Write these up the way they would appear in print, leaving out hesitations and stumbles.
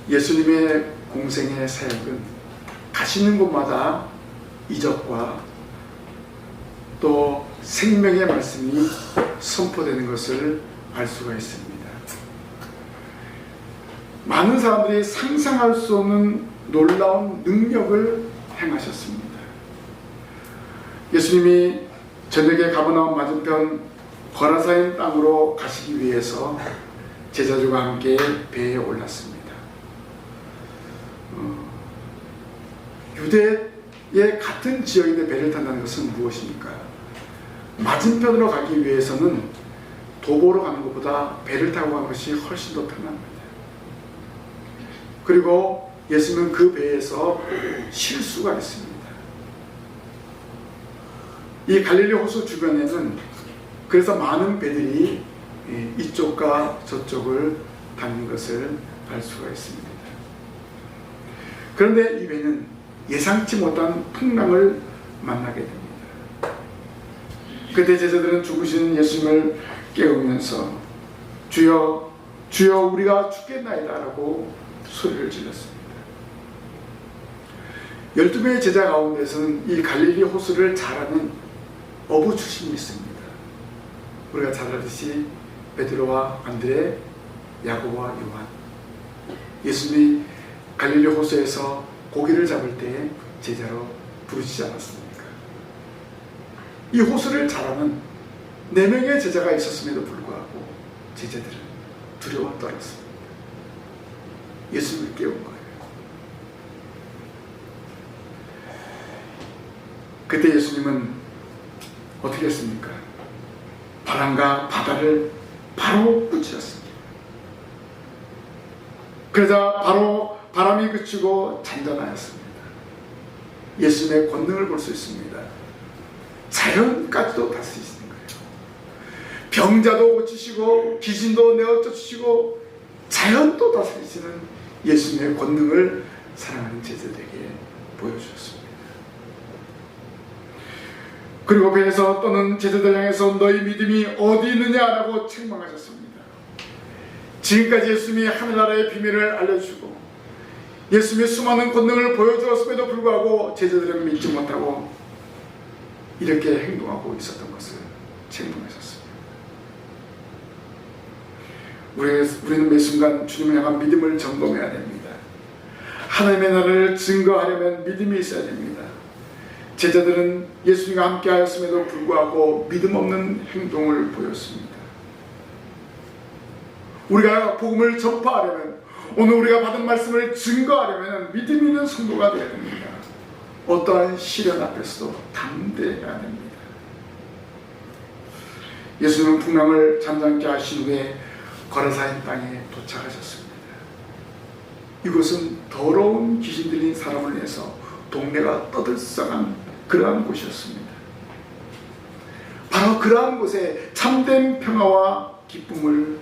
예수님의 공생의 사역은 가시는 곳마다 이적과 또 생명의 말씀이 선포되는 것을 알 수가 있습니다. 많은 사람들이 상상할 수 없는 놀라운 능력을 행하셨습니다. 예수님이 저녁에 가버나움 맞은편 거라사인 땅으로 가시기 위해서 제자들과 함께 배에 올랐습니다. 유대의 같은 지역인데 배를 탄다는 것은 무엇입니까? 맞은편으로 가기 위해서는 도보로 가는 것보다 배를 타고 가는 것이 훨씬 더 편합니다. 그리고 예수님은 그 배에서 쉴 수가 있습니다. 이 갈릴리 호수 주변에는 그래서 많은 배들이 이쪽과 저쪽을 다니는 것을 알 수가 있습니다. 그런데 이 배는 예상치 못한 풍랑을 만나게 됩니다. 그때 제자들은 죽으신 예수님을 깨우면서 주여 주여 우리가 죽겠나이다 라고 소리를 질렀습니다. 12명의 제자 가운데서는 이 갈릴리 호수를 잘 아는 어부 출신이 있습니다. 우리가 잘 알듯이 베드로와 안드레, 야고보와 요한. 예수님이 갈릴리 호수에서 고기를 잡을 때 제자로 부르시지 않았습니까? 이 호수를 잘 아는 4명의 제자가 있었음에도 불구하고 제자들은 두려워 떨었습니다. 예수님을 깨운 거예요. 그때 예수님은 어떻게 했습니까? 바람과 바다를 바로 꾸짖었습니다. 그러자 바로 바람이 그치고 잔잔하였습니다. 예수님의 권능을 볼 수 있습니다. 자연까지도 다스리시는 거예요. 병자도 고치시고 귀신도 내어쫓으시고 자연도 다스리시는 예수님의 권능을 사랑하는 제자들에게 보여주셨습니다. 그리고 배에서 떠는 제자들 향해서 너희 믿음이 어디 있느냐라고 책망하셨습니다. 지금까지 예수님이 하늘나라의 비밀을 알려주고 예수님의 수많은 권능을 보여주었음에도 불구하고 제자들은 믿지 못하고 이렇게 행동하고 있었던 것을 책망하셨습니다. 우리는 매 순간 주님을 향한 믿음을 점검해야 됩니다. 하나님의 나라를 증거하려면 믿음이 있어야 됩니다. 제자들은 예수님과 함께 하였음에도 불구하고 믿음 없는 행동을 보였습니다. 우리가 복음을 전파하려면, 오늘 우리가 받은 말씀을 증거하려면 믿음 있는 성도가 되어야 됩니다. 어떠한 시련 앞에서도 담대해야 됩니다. 예수님은 풍랑을 잠잠케 하신 후에 거라사인 땅에 도착하셨습니다. 이곳은 더러운 귀신 들린 사람을 위해서 동네가 떠들썩한 그러한 곳이었습니다. 바로 그러한 곳에 참된 평화와 기쁨을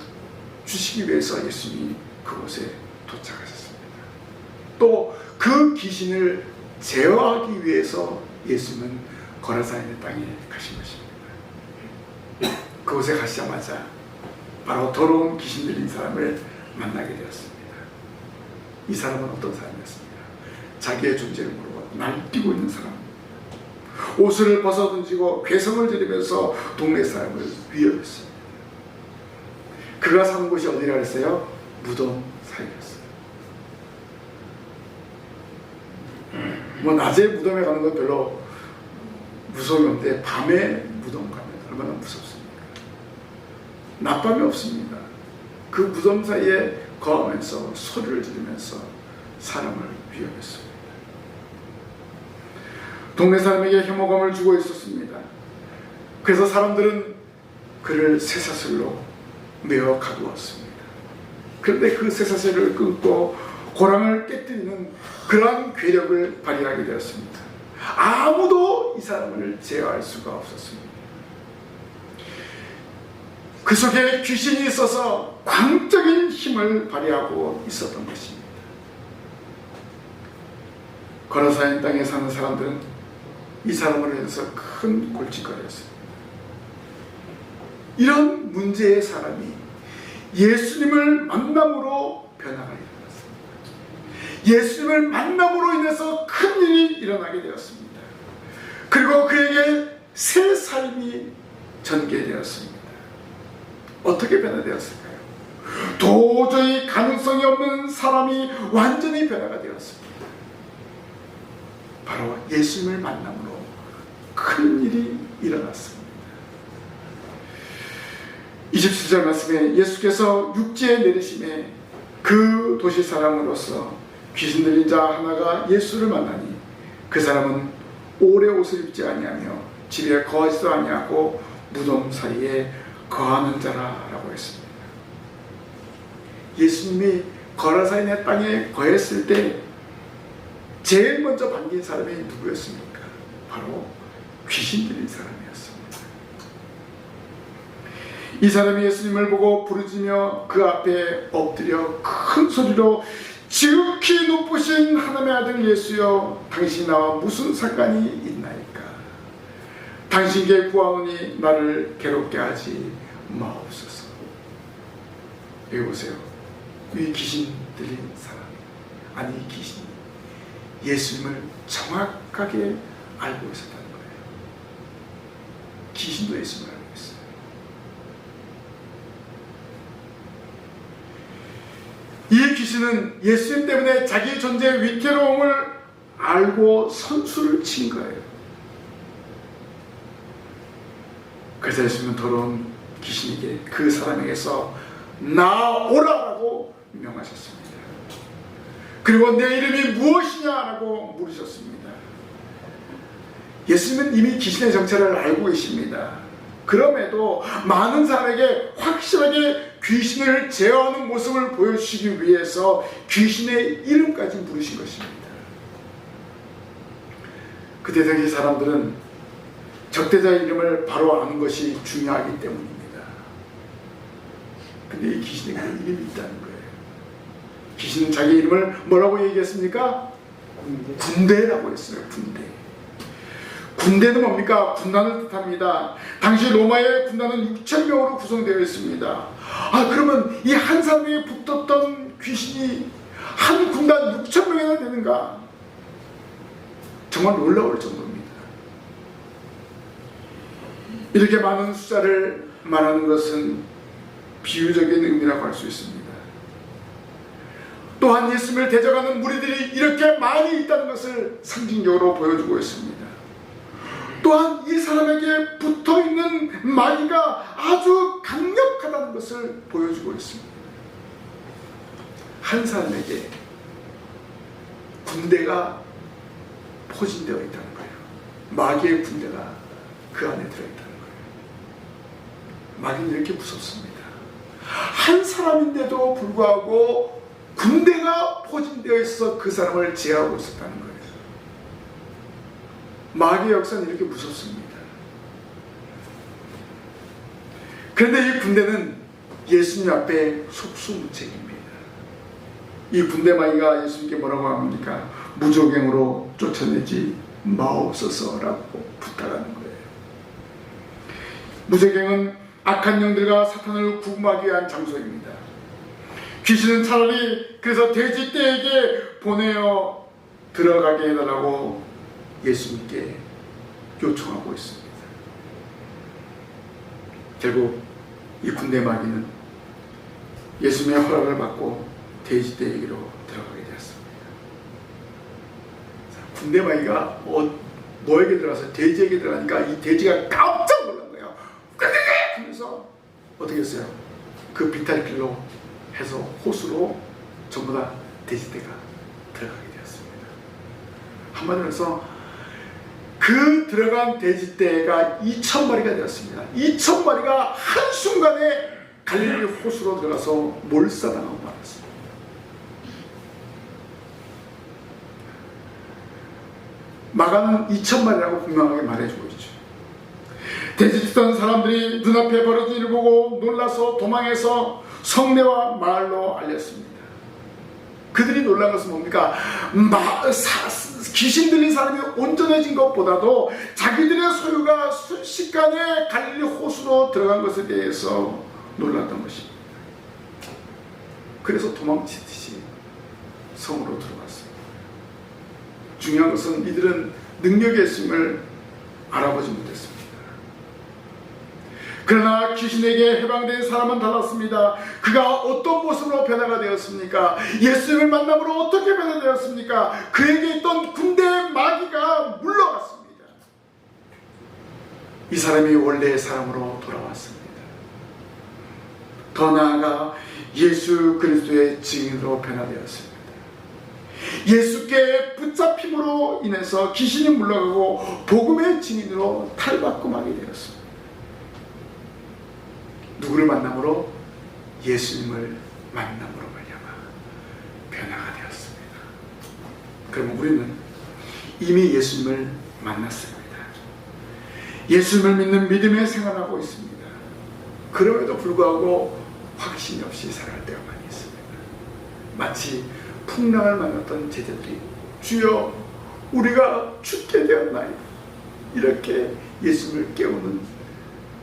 주시기 위해서 예수님이 그곳에 도착하셨습니다. 또 그 귀신을 제어하기 위해서 예수님은 거라사인의 땅에 가신 것입니다. 그곳에 가시자마자 바로 더러운 귀신 들린 사람을 만나게 되었습니다. 이 사람은 어떤 사람이었습니까? 자기의 존재를 모르고 날뛰고 있는 사람입니다. 옷을 벗어던지고 괴성을 지르면서 동네 사람을 위협했습니다. 그가 사는 곳이 어디라 했어요? 무덤 사이였어요. 뭐 낮에 무덤에 가는 건 별로 무서움이 없는데 밤에 무덤 가면 얼마나 무섭습니까? 낮밤이 없습니다. 그 무덤 사이에 거하면서 소리를 지르면서 사람을 위협했습니다. 동네 사람에게 혐오감을 주고 있었습니다. 그래서 사람들은 그를 쇠사슬로 메어 가두었습니다. 그런데 그 쇠사슬을 끊고 고랑을 깨뜨리는 그러한 괴력을 발휘하게 되었습니다. 아무도 이 사람을 제어할 수가 없었습니다. 그 속에 귀신이 있어서 광적인 힘을 발휘하고 있었던 것입니다. 거라사인 땅에 사는 사람들은 이 사람을 위해서 큰 골칫거리였습니다. 이런 문제의 사람이 예수님을 만남으로 변화가 일어났습니다. 예수님을 만남으로 인해서 큰 일이 일어나게 되었습니다. 그리고 그에게 새 삶이 전개되었습니다. 어떻게 변화되었을까요? 도저히 가능성이 없는 사람이 완전히 변화가 되었습니다. 바로 예수님을 만남으로 큰 일이 일어났습니다. 27절 말씀에 예수께서 육지에 내리심에 그 도시 사람으로서 귀신 들린 자 하나가 예수를 만나니 그 사람은 오래 옷을 입지 아니하며 집에 거하지도 아니하고 무덤 사이에 거하는 자라라고 했습니다. 예수님이 거라사인의 땅에 거했을 때 제일 먼저 반긴 사람이 누구였습니까? 바로 귀신 들린 사람이었습니다. 이 사람이 예수님을 보고 부르짖으며 그 앞에 엎드려 큰 소리로 지극히 높으신 하나님의 아들 예수여, 당신이 나와 무슨 상관이 있나이까? 당신께 구하오니 나를 괴롭게 하지 마옵소서. 여기 보세요. 이 귀신 들린 사람, 아니 이 귀신이 예수님을 정확하게 알고 있었다는 거예요. 귀신도 예수님을 알고 있어요. 이 귀신은 예수님 때문에 자기 존재의 위태로움을 알고 선수를 친 거예요. 그래서 예수님은 더러운 귀신에게 그 사람에게서 나오라라고 명하셨습니다. 그리고 내 이름이 무엇이냐라고 물으셨습니다. 예수님은 이미 귀신의 정체를 알고 계십니다. 그럼에도 많은 사람에게 확실하게 귀신을 제어하는 모습을 보여주시기 위해서 귀신의 이름까지 물으신 것입니다. 그때 당시 사람들은 적대자의 이름을 바로 아는 것이 중요하기 때문입니다. 근데 이 귀신에게 이름이 있다는 거예요. 귀신은 자기 이름을 뭐라고 얘기했습니까? 군대라고 했어요. 군대. 군대는 뭡니까? 군단을 뜻합니다. 당시 로마의 군단은 6,000명으로 구성되어 있습니다. 그러면 이 한 사람에게 붙었던 귀신이 한 군단 6,000명이나 되는가? 정말 놀라울 정도입니다. 이렇게 많은 숫자를 말하는 것은 비유적인 의미라고 할 수 있습니다. 또한 예수님을 대적하는 무리들이 이렇게 많이 있다는 것을 상징적으로 보여주고 있습니다. 또한 이 사람에게 붙어있는 마귀가 아주 강력하다는 것을 보여주고 있습니다. 한 사람에게 군대가 포진되어 있다는 거예요. 마귀의 군대가 그 안에 들어있다는 거예요. 마귀는 이렇게 무섭습니다. 한 사람인데도 불구하고 군대가 포진되어 있어 그 사람을 제어하고 있었다는 거예요. 마귀의 역사는 이렇게 무섭습니다. 그런데 이 군대는 예수님 앞에 속수무책입니다. 이 군대 마귀가 예수님께 뭐라고 합니까? 무조갱으로 쫓아내지 마옵소서라고 부탁하는 거예요. 무조갱은 악한 영들과 사탄을 구금하기 위한 장소입니다. 귀신은 차라리 그래서 돼지떼에게 보내어 들어가게 해달라고 예수님께 요청하고 있습니다. 결국 이 군대 마귀는 예수님의 허락을 받고 돼지떼에게로 들어가게 되었습니다. 군대 마귀가 뭐에게 들어가서 돼지에게 들어가니까 이 돼지가 깜짝 놀란 거예요. 하면서 어떻게 했어요? 그 비탈길로 해서 호수로 전부 다 돼지떼가 들어가게 되었습니다. 한마디로 해서 그 들어간 돼지떼가 2,000마리가 되었습니다. 2,000마리가 한순간에 갈릴리 호수로 들어가서 몰살당하고 말았습니다. 마가는 2,000마리라고 분명하게 말해주고 있죠. 돼지 찢던 사람들이 눈앞에 벌어진 일을 보고 놀라서 도망해서 성내와 마을로 알렸습니다. 그들이 놀란 것은 뭡니까? 귀신 들린 사람이 온전해진 것보다도 자기들의 소유가 순식간에 갈릴리 호수로 들어간 것에 대해서 놀랐던 것입니다. 그래서 도망치듯이 성으로 들어갔습니다. 중요한 것은 이들은 능력의 있음을 알아보지 못했습니다. 그러나 귀신에게 해방된 사람은 달랐습니다. 그가 어떤 모습으로 변화가 되었습니까? 예수님을 만남으로 어떻게 변화되었습니까? 그에게 있던 군대의 마귀가 물러갔습니다. 이 사람이 원래의 사람으로 돌아왔습니다. 더 나아가 예수 그리스도의 증인으로 변화되었습니다. 예수께 붙잡힘으로 인해서 귀신이 물러가고 복음의 증인으로 탈바꿈하게 되었습니다. 누구를 만남으로? 예수님을 만남으로 말미암아 변화가 되었습니다. 그러면 우리는 이미 예수님을 만났습니다. 예수님을 믿는 믿음에 생활하고 있습니다. 그럼에도 불구하고 확신이 없이 살아갈 때가 많이 있습니다. 마치 풍랑을 만났던 제자들이 주여 우리가 죽게 되었나이다, 이렇게 예수님을 깨우는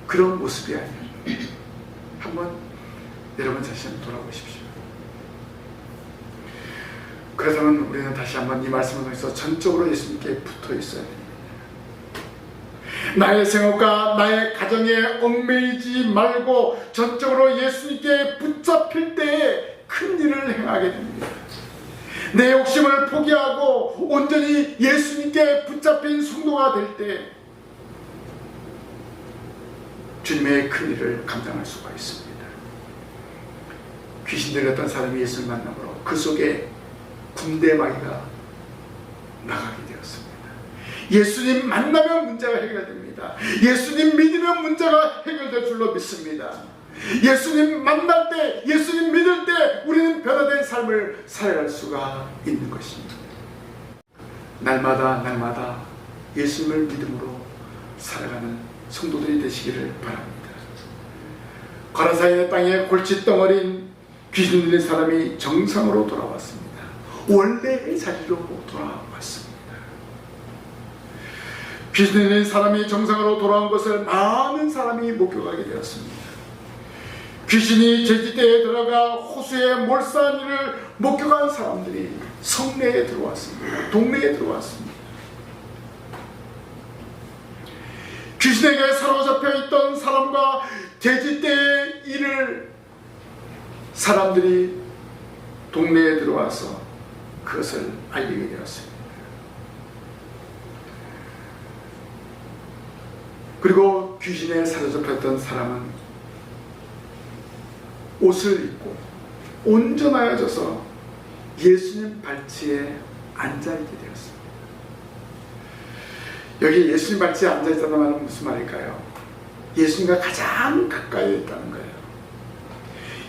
그런 모습이 아니에요. 한번 여러분 자신을 돌아보십시오. 그렇다면 우리는 다시 한번 이 말씀을 통해서 전적으로 예수님께 붙어 있어야 됩니다. 나의 생업과 나의 가정에 얽매이지 말고 전적으로 예수님께 붙잡힐 때에 큰 일을 행하게 됩니다. 내 욕심을 포기하고 온전히 예수님께 붙잡힌 성도가 될 때 주님의 큰 일을 감당할 수가 있습니다. 귀신 들렸던 사람이 예수를 만남으로 그 속에 군대 마귀가 나가게 되었습니다. 예수님 만나면 문제가 해결됩니다. 예수님 믿으면 문제가 해결될 줄로 믿습니다. 예수님 만날 때, 예수님 믿을 때 우리는 변화된 삶을 살아갈 수가 있는 것입니다. 날마다 예수님을 믿음으로 살아가는 성도들이 되시기를 바랍니다. 가라사인의 땅에 골칫덩어린 귀신 들린 사람이 정상으로 돌아왔습니다. 원래의 자리로 돌아왔습니다. 귀신 들린 사람이 정상으로 돌아온 것을 많은 사람이 목격하게 되었습니다. 귀신이 제지대에 들어가 호수에 몰수한 일을 목격한 사람들이 성내에 들어왔습니다. 동네에 들어왔습니다. 귀신에게 사로잡혀 있던 사람과 제지대의 일을 사람들이 동네에 들어와서 그것을 알리게 되었습니다. 그리고 귀신에 사로잡혔던 사람은 옷을 입고 온전하여져서 예수님 발치에 앉아있게 되었습니다. 여기 예수님 발치에 앉아있다는 말은 무슨 말일까요? 예수님과 가장 가까이 있다는 거예요.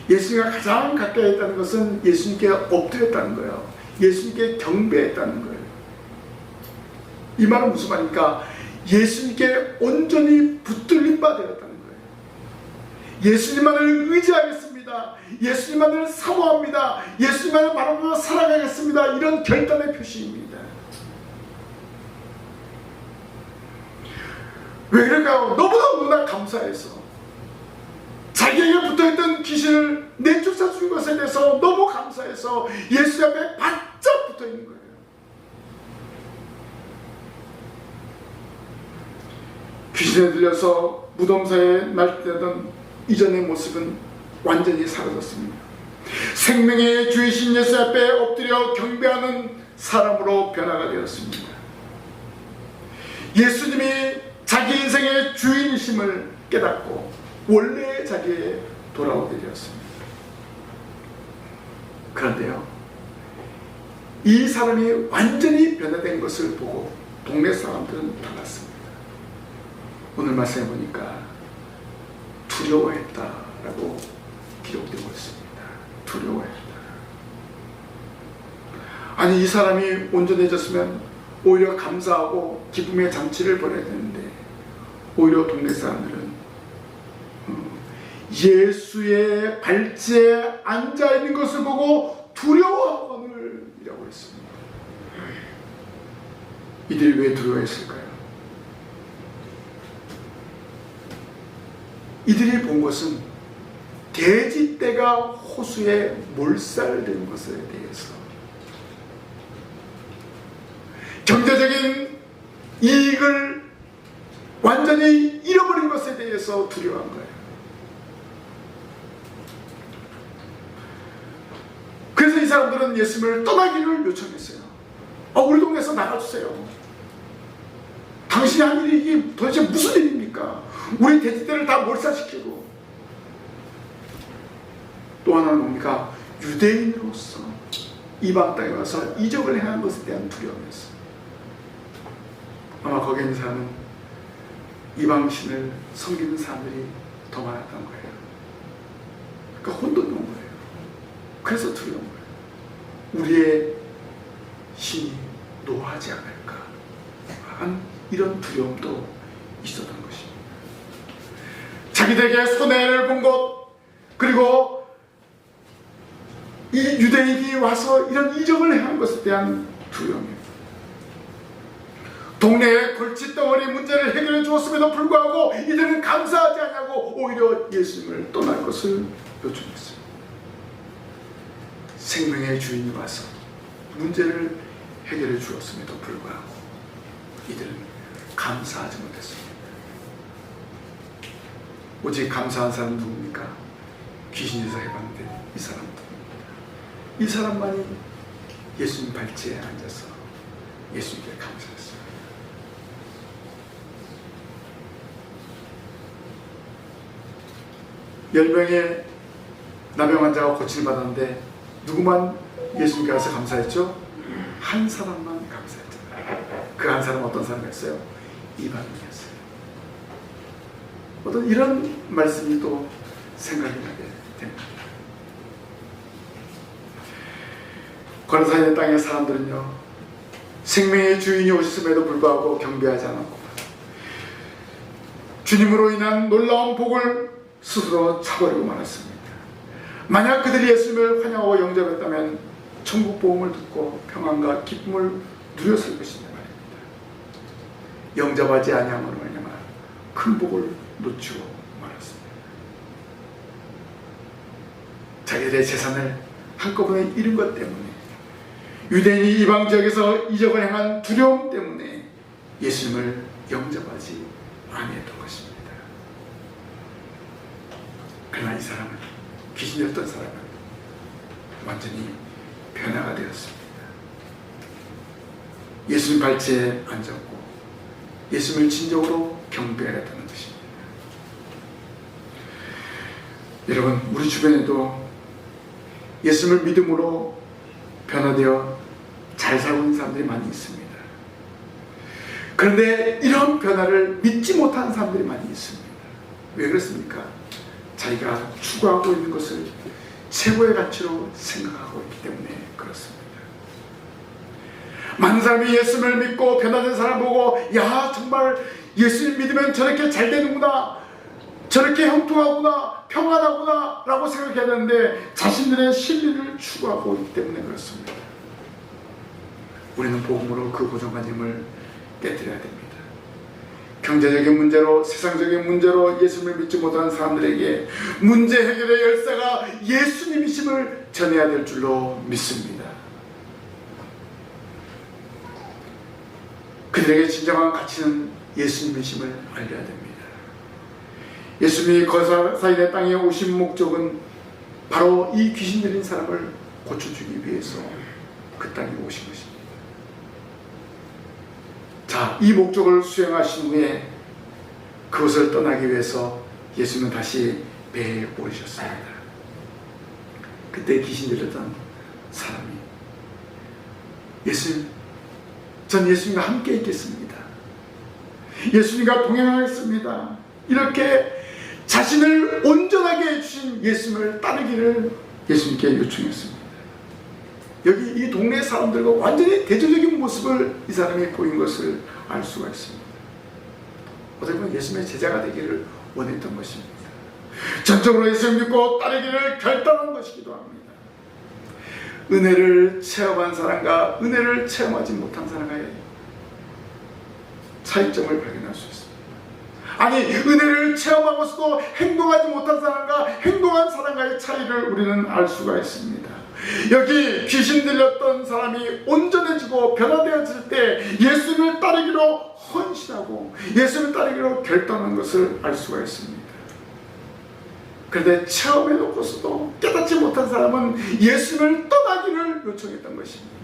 예수님과 가장 가까이 있다는 것은 예수님께 엎드렸다는 거예요. 예수님께 경배했다는 거예요. 이 말은 무슨 말입니까? 예수님께 온전히 붙들린 바 되었다는 거예요. 예수님만을 의지하겠습니다. 예수님만을 사모합니다. 예수님만을 바라보며 살아가겠습니다. 이런 결단의 표시입니다. 왜 그럴까요? 너무나 감사해서 자기에게 붙어있던 귀신을 내쫓아 준 것에 대해서 너무 감사해서 예수 앞에 바짝 붙어있는 거예요. 귀신에 들려서 무덤사에 날뛰던 이전의 모습은 완전히 사라졌습니다. 생명의 주이신 예수 앞에 엎드려 경배하는 사람으로 변화가 되었습니다. 예수님이 자기 인생의 주인이심을 깨닫고 원래의 자기에 돌아오게 되었습니다. 그런데요, 이 사람이 완전히 변화된 것을 보고 동네 사람들은 달랐습니다. 오늘 말씀해 보니까 두려워했다라고 기록되고 있습니다. 두려워했다. 아니, 이 사람이 온전해졌으면 오히려 감사하고 기쁨의 잔치를 벌여야 되는데 오히려 동네 사람들은 예수의 발치에 앉아있는 것을 보고 두려워하거늘이라고 했습니다. 이들이 왜 두려워했을까요? 이들이 본 것은 돼지떼가 호수에 몰살된 것에 대해서 이익을 완전히 잃어버린 것에 대해서 두려워한 거예요. 그래서 이 사람들은 예수님을 떠나기를 요청했어요. 우리 동네에서 나가주세요. 당신이 한 일이 이게 도대체 무슨 일입니까? 우리 돼지들을 다 몰살시키고. 또 하나는 뭡니까? 유대인으로서 이방 땅에 와서 이적을 행한 것에 대한 두려움이었어요. 아마 거기에 있는 사람은 이방신을 섬기는 사람들이 더 많았던 거예요. 그러니까 혼돈이 온 거예요. 그래서 두려운 거예요. 우리의 신이 노하지 않을까 한 이런 두려움도 있었던 것입니다. 자기들에게 손해를 본 것, 그리고 이 유대인이 와서 이런 이적을 행한 것에 대한 두려움입니다. 동네의 골칫덩어리 문제를 해결해 주었음에도 불구하고 이들은 감사하지 않냐고 오히려 예수님을 떠날 것을 요청했습니다. 생명의 주인이 와서 문제를 해결해 주었음에도 불구하고 이들은 감사하지 못했습니다. 오직 감사한 사람은 누굽니까? 귀신에서 해봤는데 이 사람 누굽니까? 이 사람만이 예수님 발치에 앉아서 예수님께 감사했습니다. 열 명의 나병 환자가 고침을 받았는데 누구만 예수님께 가서 감사했죠? 한 사람만 감사했잖아요. 그 한 사람은 어떤 사람이었어요? 이방인이었어요. 어떤 이런 말씀이 또 생각이 나게 됩니다. 고라사인의 땅의 사람들은요, 생명의 주인이 오셨음에도 불구하고 경배하지 않았고 주님으로 인한 놀라운 복을 스스로 차버리고 말았습니다. 만약 그들이 예수님을 환영하고 영접했다면 천국 복음을 듣고 평안과 기쁨을 누렸을 것이냐 말입니다. 영접하지 아니함으로 말미암아 큰 복을 놓치고 말았습니다. 자기들의 재산을 한꺼번에 잃은 것 때문에, 유대인이 이방 지역에서 이적을 행한 두려움 때문에 예수님을 영접하지 아니했던 것입니다. 그러나 이 사람은, 귀신이었던 사람은 완전히 변화가 되었습니다. 예수님 발치에 앉았고 예수님을 진정으로 경배하였다는 것입니다. 여러분, 우리 주변에도 예수님을 믿음으로 변화되어 잘 살고 있는 사람들이 많이 있습니다. 그런데 이런 변화를 믿지 못하는 사람들이 많이 있습니다. 왜 그렇습니까? 자기가 추구하고 있는 것을 최고의 가치로 생각하고 있기 때문에 그렇습니다. 많은 사람이 예수님을 믿고 변화된 사람 보고, 야, 정말 예수님 믿으면 저렇게 잘 되는구나, 저렇게 형통하구나, 평안하구나 라고 생각해야 되는데 자신들의 진리를 추구하고 있기 때문에 그렇습니다. 우리는 복음으로 그 고정관념을 깨뜨려야 됩니다. 경제적인 문제로, 세상적인 문제로 예수님을 믿지 못하는 사람들에게 문제 해결의 열쇠가 예수님이심을 전해야 될 줄로 믿습니다. 그들에게 진정한 가치는 예수님이심을 알려야 됩니다. 예수님이 고라사인의 땅에 오신 목적은 바로 이 귀신 들린 사람을 고쳐주기 위해서 그 땅에 오신 것입니다. 자, 이 목적을 수행하신 후에 그것을 떠나기 위해서 예수님은 다시 배에 오르셨습니다. 그때 귀신 들렸던 사람이, 예수님, 전 예수님과 함께 있겠습니다, 예수님과 동행하겠습니다, 이렇게 자신을 온전하게 해주신 예수님을 따르기를 예수님께 요청했습니다. 여기 이 동네 사람들과 완전히 대조적인 모습을 이 사람이 보인 것을 알 수가 있습니다. 어떻게 보면 예수님의 제자가 되기를 원했던 것입니다. 전적으로 예수님 믿고 따르기를 결단한 것이기도 합니다. 은혜를 체험한 사람과 은혜를 체험하지 못한 사람의 차이점을 발견할 수 있습니다. 아니, 은혜를 체험하고서도 행동하지 못한 사람과 행동한 사람과의 차이를 우리는 알 수가 있습니다. 여기 귀신 들렸던 사람이 온전해지고 변화되어질 때 예수님을 따르기로 헌신하고 예수님을 따르기로 결단한 것을 알 수가 있습니다. 그런데 체험해놓고서도 깨닫지 못한 사람은 예수님을 떠나기를 요청했던 것입니다.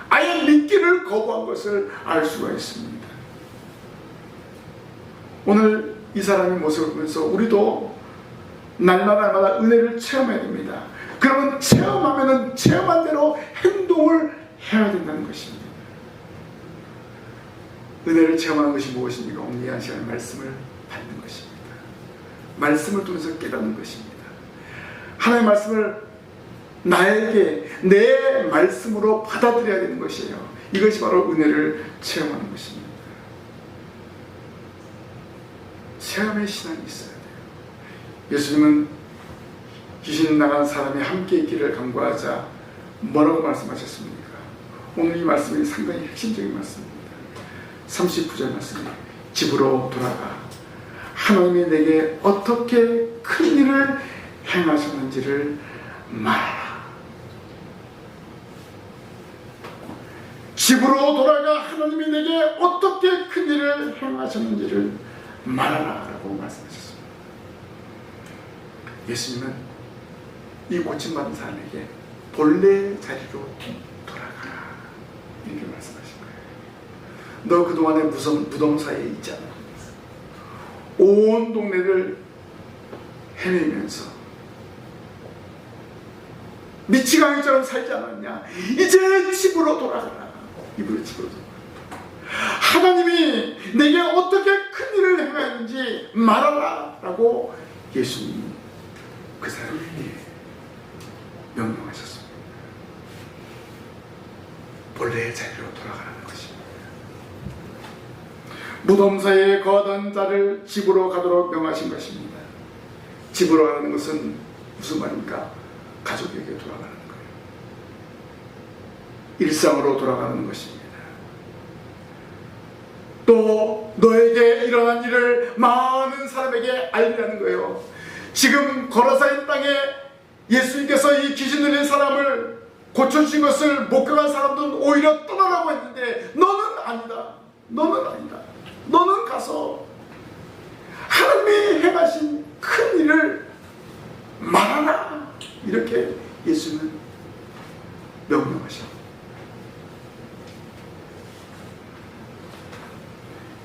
아예 믿기를 거부한 것을 알 수가 있습니다. 오늘 이 사람의 모습을 보면서 우리도 날마다 은혜를 체험해야 됩니다. 그러면 체험하면은 체험한 대로 행동을 해야 된다는 것입니다. 은혜를 체험하는 것이 무엇입니까? 오늘 이 시간에 말씀을 받는 것입니다. 말씀을 통해서 깨닫는 것입니다. 하나님의 말씀을 나에게 내 말씀으로 받아들여야 되는 것이에요. 이것이 바로 은혜를 체험하는 것입니다. 체험의 신앙이 있어야 돼요. 예수님은 귀신 나간 사람이 함께 있기를 간구하자 뭐라고 말씀하셨습니까? 오늘 이 말씀이 상당히 핵심적인 말씀입니다. 39절 말씀입니다. 집으로 돌아가 하나님이 내게 어떻게 큰 일을 행하셨는지를 말하라. 집으로 돌아가 하나님이 내게 어떻게 큰 일을 행하셨는지를 말하라 라고 말씀하셨습니다. 예수님은 이 고침받은 사람에게 본래 자리로 돌아가라 이렇게 말씀하신 거예요. 너 그동안에 무덤 사이에 있잖아. 온 동네를 헤매면서 미치광이처럼 살지 않았냐. 이제 집으로 돌아가라. 집으로 돌아가라. 하나님이 내게 어떻게 큰 일을 행하는지 말하라 라고 예수님이 그 사람에게 명령하셨습니다. 본래의 자리로 돌아가라는 것입니다. 무덤 사이에 거하던 자를 집으로 가도록 명하신 것입니다. 집으로 가라는 것은 무슨 말입니까? 가족에게 돌아가는 거예요. 일상으로 돌아가는 것입니다. 또 너에게 일어난 일을 많은 사람에게 알리라는 거예요. 지금 거라사인 땅에 예수님께서 이 귀신 들린 사람을 고쳐주신 것을 목격한 사람들은 오히려 떠나라고 했는데 너는 아니다. 너는 아니다. 너는 가서 하나님이 행하신 큰 일을 말하라. 이렇게 예수님은 명령하셨습니다.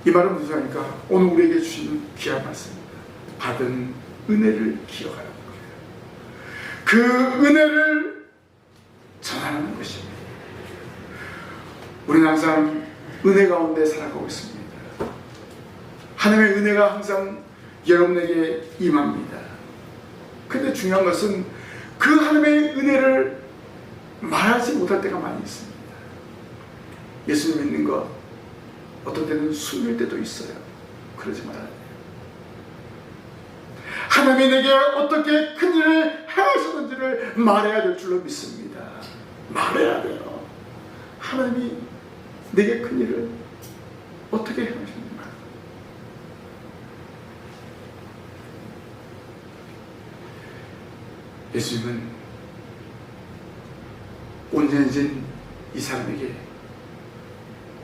이 말은 무슨 말입니까? 오늘 우리에게 주신 귀한 말씀입니다. 받은 은혜를 기억하라는 거예요. 그 은혜를 전하는 것입니다. 우리는 항상 은혜 가운데 살아가고 있습니다. 하나님의 은혜가 항상 여러분에게 임합니다. 근데 중요한 것은 그 하나님의 은혜를 말하지 못할 때가 많이 있습니다. 예수님 믿는 것 어떤 때는 숨길 때도 있어요. 그러지 말아야 돼요. 하나님이 내게 어떻게 큰 일을 행하셨는지를 말해야 될 줄로 믿습니다. 말해야 돼요. 하나님이 내게 큰 일을 어떻게 행하셨는지 말해요. 예수님은 온전해진 이 사람에게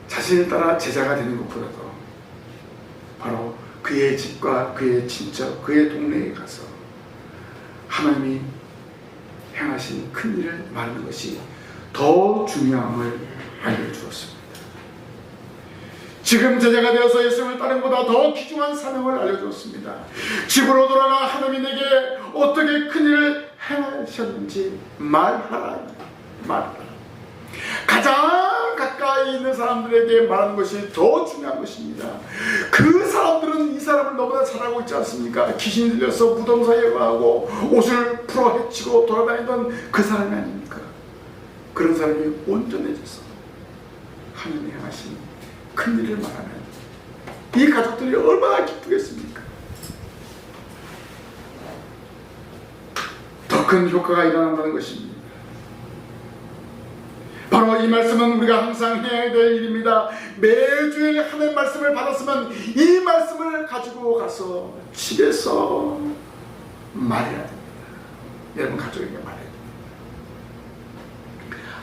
자신을 따라 제자가 되는 것보다도 바로 그의 집과 그의 친척, 그의 동네에 가서 하나님이 행하신 큰 일을 말하는 것이 더 중요함을 알려주었습니다. 지금 제자가 되어서 예수님을 따르는 것보다 더 귀중한 사명을 알려주었습니다. 집으로 돌아가 하나님이 내게 어떻게 큰 일을 행하셨는지 말하라. 가장 가까이 있는 사람들에게 말하는 것이 더 중요한 것입니다. 그 사람들은 이 사람을 너무나 잘 알고 있지 않습니까? 귀신이 들려서 무덤 사이에 가고 옷을 풀어 헤치고 돌아다니던 그 사람이 아닙니까? 그런 사람이 온전해져서 하나님이 행하신 큰 일을 말하면 이 가족들이 얼마나 기쁘겠습니까? 더 큰 효과가 일어난다는 것입니다. 바로 이 말씀은 우리가 항상 해야 될 일입니다. 매주일 하나님 말씀을 받았으면 이 말씀을 가지고 가서 집에서 말해야 됩니다. 여러분 가족에게 말해야 됩니다.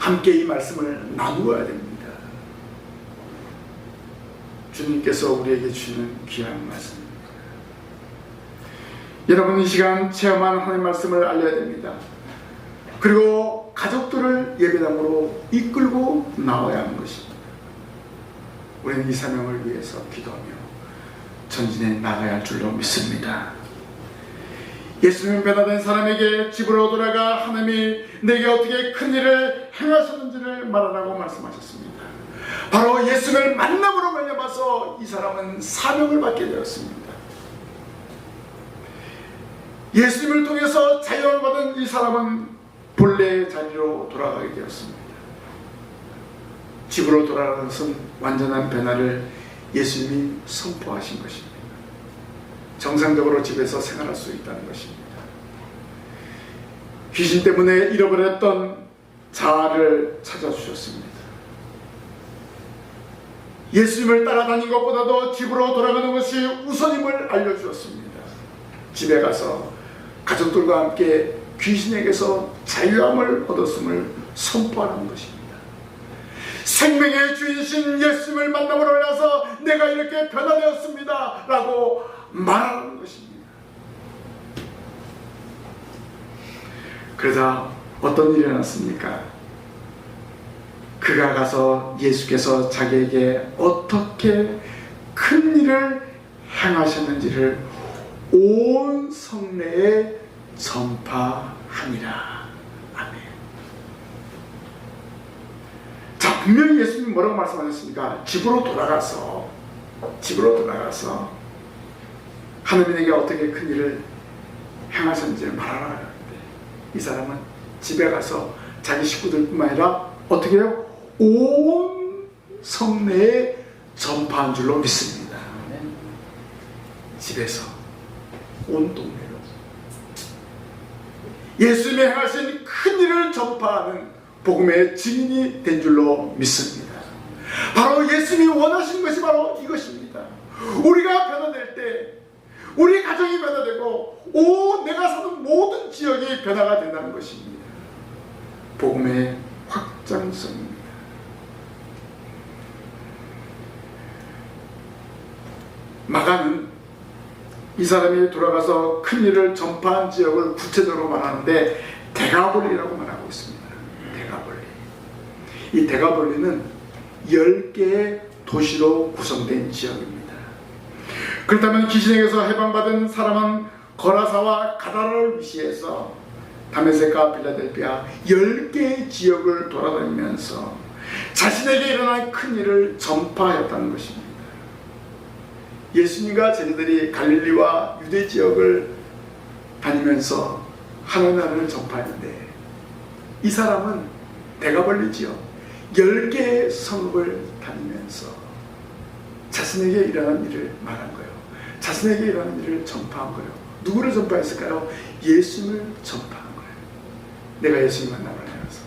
함께 이 말씀을 나누어야 됩니다. 주님께서 우리에게 주시는 귀한 말씀입니다. 여러분, 이 시간 체험한 하나님 말씀을 알려야 됩니다. 그리고 가족들을 예배당으로 이끌고 나와야 하는 것입니다. 우리는 이 사명을 위해서 기도하며 전진해 나가야 할 줄로 믿습니다. 예수님 변화된 사람에게 집으로 돌아가 하나님이 내게 어떻게 큰 일을 행하셨는지를 말하라고 말씀하셨습니다. 바로 예수를 만남으로 말미암아서 이 사람은 사명을 받게 되었습니다. 예수님을 통해서 자유를 받은 이 사람은 본래의 자리로 돌아가게 되었습니다. 집으로 돌아가는 것은 완전한 변화를 예수님이 선포하신 것입니다. 정상적으로 집에서 생활할 수 있다는 것입니다. 귀신 때문에 잃어버렸던 자아를 찾아주셨습니다. 예수님을 따라다닌 것보다도 집으로 돌아가는 것이 우선임을 알려주었습니다. 집에 가서 가족들과 함께 귀신에게서 자유함을 얻었음을 선포하는 것입니다. 생명의 주인이신 예수님을 만남으로 인해서 내가 이렇게 변화되었습니다 라고 말하는 것입니다. 그러자 어떤 일이 일어났습니까? 그가 가서 예수께서 자기에게 어떻게 큰 일을 행하셨는지를 온 성내에 전파하니라. 아멘. 자, 분명히 예수님이 뭐라고 말씀하셨습니까? 집으로 돌아가서 하나님이 내게 어떻게 큰 일을 행하셨는지를 말하라 하는데, 이 사람은 집에 가서 자기 식구들뿐만 아니라 어떻게 해요? 온 성내에 전파한 줄로 믿습니다. 집에서 온 동네로 예수님이 행하신 큰 일을 전파하는 복음의 증인이 된 줄로 믿습니다. 바로 예수님이 원하시는 것이 바로 이것입니다. 우리가 변화될 때 우리 가정이 변화되고 내가 사는 모든 지역이 변화가 된다는 것입니다. 복음의 확장성입니다. 마가는 이 사람이 돌아가서 큰 일을 전파한 지역을 구체적으로 말하는데 데가볼리라고 말하고 있습니다. 데가볼리. 이 데가볼리는 10개의 도시로 구성된 지역입니다. 그렇다면 귀신에게서 해방받은 사람은 거라사와 가다라를 위시해서 다메섹과 필라델피아 10개의 지역을 돌아다니면서 자신에게 일어난 큰 일을 전파하였다는 것입니다. 예수님과 제자들이 갈릴리와 유대 지역을 다니면서 하나님의 나라를 전파했는데, 이 사람은 데가볼리 지역 10개의 성읍을 다니면서 자신에게 일어난 일을 말한 거예요. 자신에게 일어난 일을 전파한 거예요. 누구를 전파했을까요? 예수님을 전파한 거예요. 내가 예수님 만나러 다녀서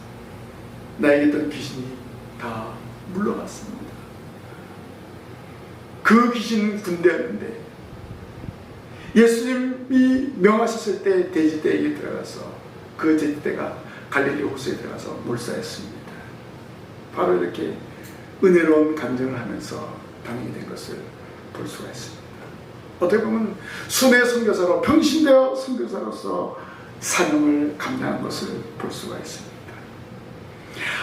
나에게 있던 귀신이 다 물러갔습니다. 그 귀신은 군대였는데 예수님이 명하셨을 때 돼지떼에게 들어가서 그 돼지떼가 갈릴리 호수에 들어가서 몰사했습니다. 바로 이렇게 은혜로운 간증을 하면서 당연히 된 것을 볼 수가 있습니다. 어떻게 보면 순회 선교사로 평신대어 선교사로서 사명을 감당한 것을 볼 수가 있습니다.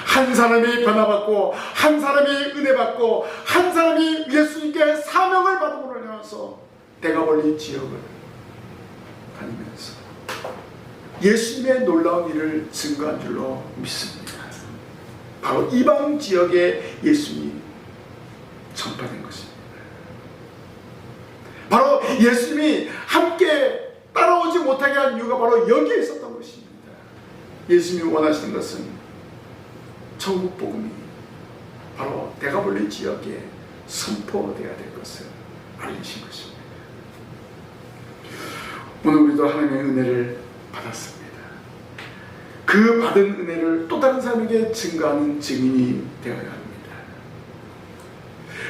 한 사람이 변화받고 한 사람이 은혜받고 한 사람이 예수님께 사명을 받음으로 인해서 데가볼리 지역을 다니면서 예수님의 놀라운 일을 증거한 줄로 믿습니다. 바로 이방 지역에 예수님이 전파된 것입니다. 바로 예수님이 함께 따라오지 못하게 한 이유가 바로 여기에 있었던 것입니다. 예수님이 원하시는 것은 천국 복음이 바로 데가볼리 지역에 선포되어야 될 것을 알리신 것입니다. 오늘 우리도 하나님의 은혜를 받았습니다. 그 받은 은혜를 또 다른 사람에게 증거하는 증인이 되어야 합니다.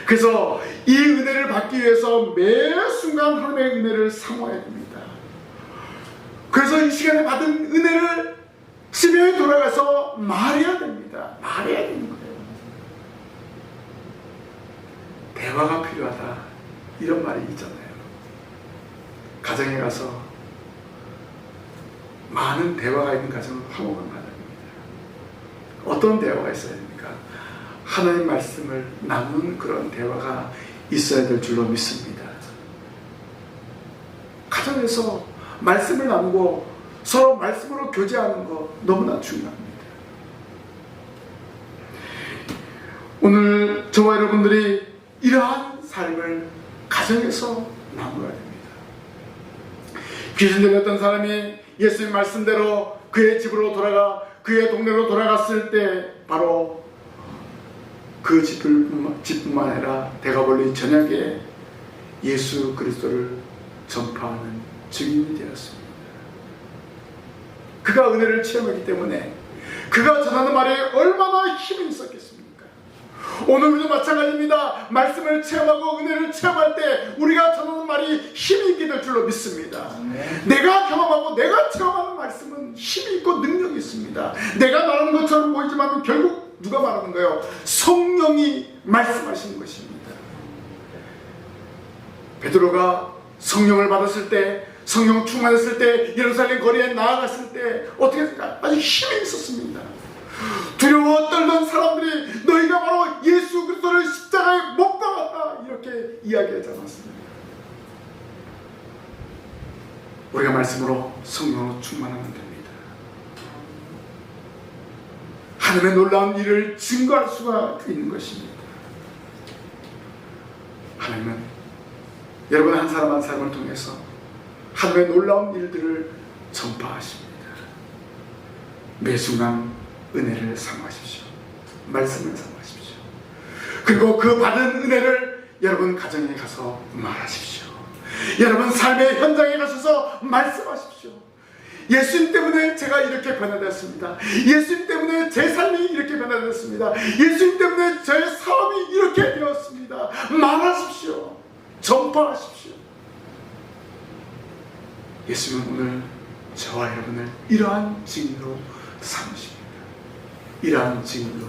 그래서 이 은혜를 받기 위해서 매 순간 하나님의 은혜를 사모해야 됩니다. 그래서 이 시간에 받은 은혜를 집에 돌아가서 말해야 됩니다. 말해야 되는 거예요. 대화가 필요하다, 이런 말이 있잖아요. 가정에 가서 많은 대화가 있는 가정은 화목한 가정입니다. 어떤 대화가 있어야 됩니까? 하나님 말씀을 나누는 그런 대화가 있어야 될 줄로 믿습니다. 가정에서 말씀을 나누고 서로 말씀으로 교제하는 거 너무나 중요합니다. 오늘 저와 여러분들이 이러한 삶을 가정에서 나누어야 됩니다. 귀신 들렸던 사람이 예수님 말씀대로 그의 집으로 돌아가 그의 동네로 돌아갔을 때 바로 그 집뿐만 아니라 대가벌리 전역에 예수 그리스도를 전파하는 증인이 되었습니다. 그가 은혜를 체험했기 때문에 그가 전하는 말에 얼마나 힘이 있었겠습니까? 오늘 우리도 마찬가지입니다. 말씀을 체험하고 은혜를 체험할 때 우리가 전하는 말이 힘이 있게 될 줄로 믿습니다. 내가 경험하고 내가 체험하는 말씀은 힘이 있고 능력이 있습니다. 내가 말하는 것처럼 보이지만 결국 누가 말하는 거예요? 성령이 말씀하시는 것입니다. 베드로가 성령을 받았을 때, 성령 충만했을 때, 예루살렘 거리에 나아갔을 때 어떻게 했을까? 아주 힘이 있었습니다. 두려워 떨던 사람들이 너희가 바로 예수 그리스도를 십자가에 못 박았다, 이렇게 이야기하지 않았습니다. 우리가 말씀으로 성령으로 충만하면 됩니다. 하나님의 놀라운 일을 증거할 수가 있는 것입니다. 하나님은 여러분 한 사람 한 사람을 통해서 하나님의 놀라운 일들을 전파하십니다. 매 순간 은혜를 사모하십시오. 말씀을 사모하십시오. 그리고 그 받은 은혜를 여러분 가정에 가서 말하십시오. 여러분 삶의 현장에 가셔서 말씀하십시오. 예수님 때문에 제가 이렇게 변화되었습니다. 예수님 때문에 제 삶이 이렇게 변화되었습니다. 예수님 때문에 제 사업이 이렇게 되었습니다. 말하십시오. 전파하십시오. 예수님은 오늘 저와 여러분을 이러한 증인으로 삼으십니다. 이러한 증인으로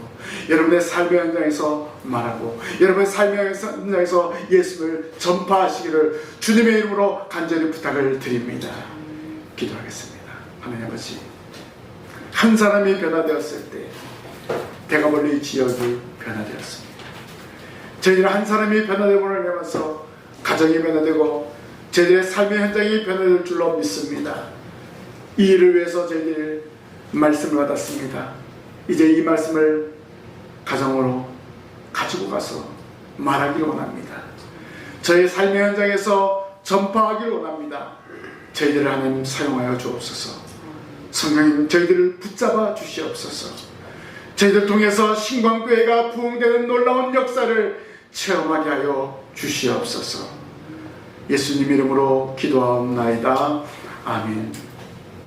여러분의 삶의 현장에서 말하고 여러분의 삶의 현장에서 예수를 전파하시기를 주님의 이름으로 간절히 부탁을 드립니다. 기도하겠습니다. 하나님 아버지, 한 사람이 변화되었을 때 대가벌리 지역이 변화되었습니다. 저희들 한 사람이 변화됨으로 인해서 가정이 변화되고 저희들의 삶의 현장이 변화될 줄로 믿습니다. 이 일을 위해서 저희들 말씀을 받았습니다. 이제 이 말씀을 가정으로 가지고 가서 말하기를 원합니다. 저희 삶의 현장에서 전파하기를 원합니다. 저희들을 하나님 사용하여 주옵소서. 성령님 저희들을 붙잡아 주시옵소서. 저희들 통해서 신광교회가 부흥되는 놀라운 역사를 체험하게 하여 주시옵소서. 예수님 이름으로 기도하옵나이다. 아멘.